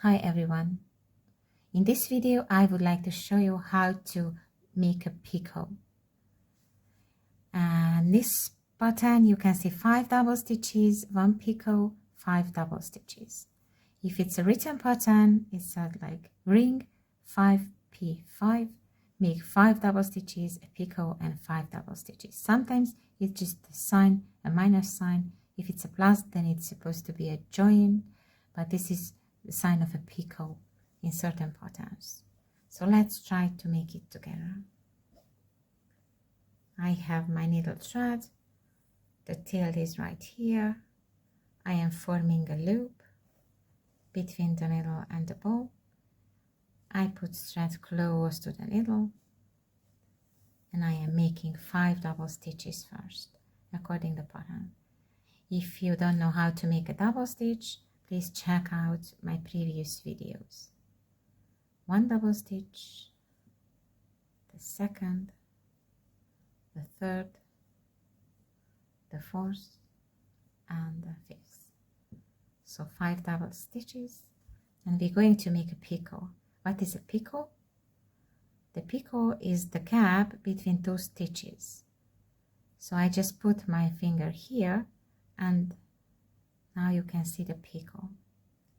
Hi everyone. In this video I would like to show you how to make a picot. And this pattern you can see 5 double stitches, 1 picot, 5 double stitches. If it's a written pattern, it's like ring 5p5, make 5 double stitches, a picot and 5 double stitches. Sometimes it's just a sign, a minus sign. If it's a plus, then it's supposed to be a join, but this is the sign of a picot in certain patterns. So let's try to make it together. I have my needle thread, the tail is right here. I am forming a loop between the needle and the bow. I put thread close to the needle and I am making 5 double stitches first according to the pattern. If you don't know how to make a double stitch, please check out my previous videos. 1 double stitch, the second, the third, the fourth, and the fifth. So 5 double stitches, and we're going to make a picot. What is a picot? The picot is the gap between 2 stitches. So I just put my finger here, and now you can see the picot.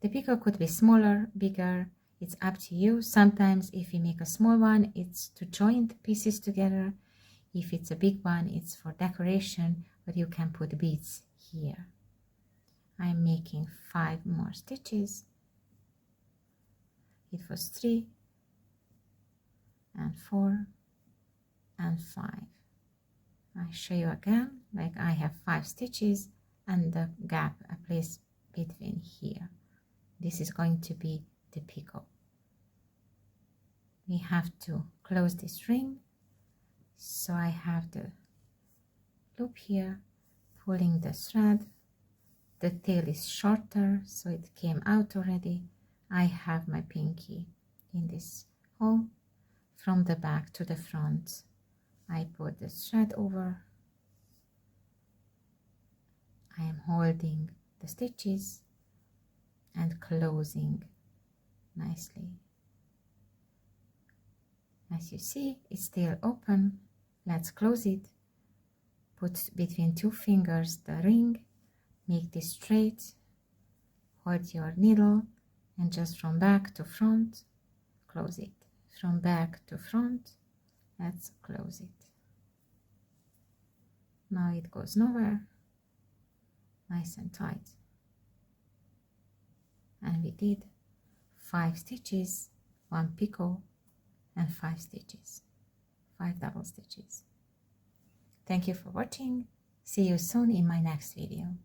The picot could be smaller, bigger, it's up to you. Sometimes if you make a small one, it's to join the pieces together. If it's a big one, it's for decoration, but you can put beads here. I'm making 5 more stitches. It was 3 and 4 and 5. I show you again, like I have 5 stitches and the gap I place between here. This is going to be the picot. We have to close this ring, so I have the loop here, pulling the thread. The tail is shorter, so it came out already. I have my pinky in this hole. From the back to the front, I put the thread over. I am holding the stitches and closing nicely. As you see, it's still open. Let's close it. Put between 2 fingers the ring, make this straight, hold your needle, and just from back to front, close it. From back to front, let's close it. Now it goes nowhere, nice and tight. And we did 5 stitches, 1 picot, and 5 stitches, 5 double stitches. Thank you for watching. See you soon in my next video.